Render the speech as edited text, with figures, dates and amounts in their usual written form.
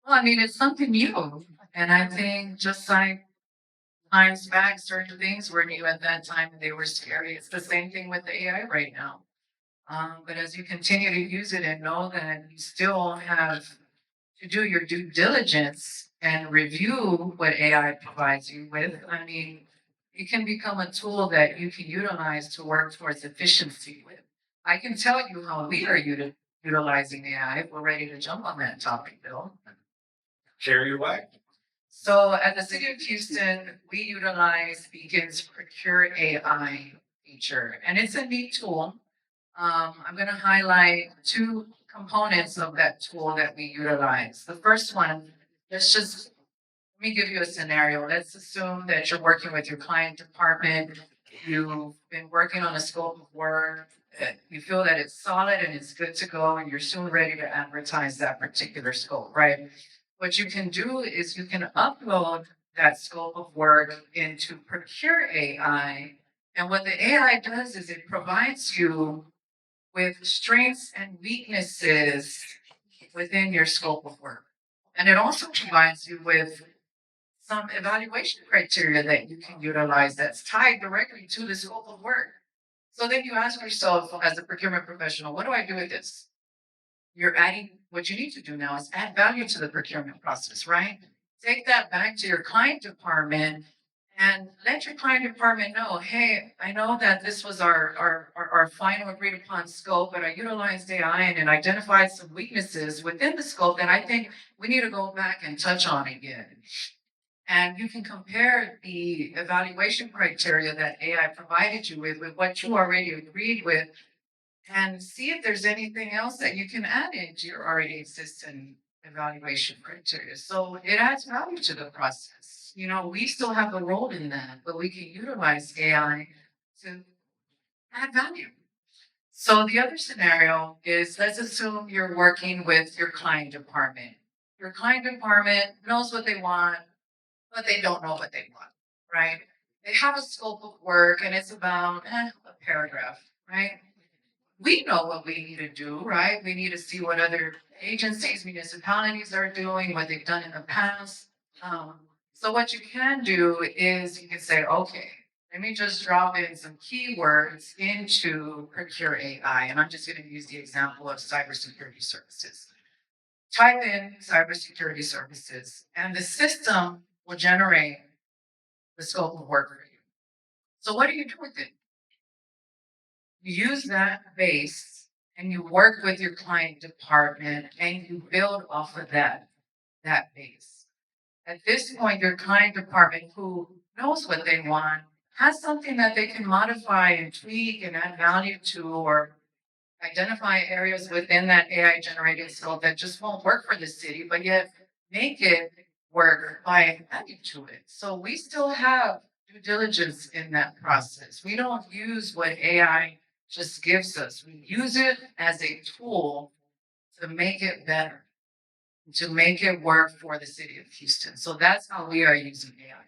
Well, I mean, it's something new. And I think just like times back, certain things were new at that time and they were scary. It's the same thing with the AI right now. But as you continue to use it and know that you still have to do your due diligence and review what AI provides you with, I mean, it can become a tool that you can utilize to work towards efficiency with. I can tell you how we are utilizing AI if we're ready to jump on that topic, Bill. Share your way. So at the City of Houston, we utilize Beacon's Procure AI feature, and it's a neat tool. I'm going to highlight two components of that tool that we utilize. The first one, let me give you a scenario. Let's assume that you're working with your client department. You've been working on a scope of work. You feel that it's solid and it's good to go, and you're soon ready to advertise that particular scope, right? What you can do is you can upload that scope of work into Procure AI. And what the AI does is it provides you with strengths and weaknesses within your scope of work. And it also provides you with some evaluation criteria that you can utilize that's tied directly to the scope of work. So then you ask yourself, as a procurement professional, what do I do with this? You're adding, what you need to do now is add value to the procurement process, right? Take that back to your client department and let your client department know, hey, I know that this was our final agreed upon scope, but I utilized AI and it identified some weaknesses within the scope that I think we need to go back and touch on again. And you can compare the evaluation criteria that AI provided you with what you already agreed with and see if there's anything else that you can add into your already existing evaluation criteria. So it adds value to the process. You know, we still have a role in that, but we can utilize AI to add value. So the other scenario is, let's assume you're working with your client department. Your client department knows what they want, but they don't know what they want, right? They have a scope of work and it's about a paragraph, right? We know what we need to do, right? We need to see what other agencies, municipalities are doing, what they've done in the past. So what you can do is you can say, okay, let me just drop in some keywords into Procure AI. And I'm just going to use the example of cybersecurity services. Type in cybersecurity services, and the system will generate the scope of work for you. So what do you do with it? You use that base and you work with your client department and you build off of that base. At this point, your client department, who knows what they want, has something that they can modify and tweak and add value to, or identify areas within that AI generated scope that just won't work for the city, but yet make it work by adding to it. So we still have due diligence in that process. We don't use what AI just gives us. We use it as a tool to make it better, to make it work for the city of Houston. So that's how we are using AI.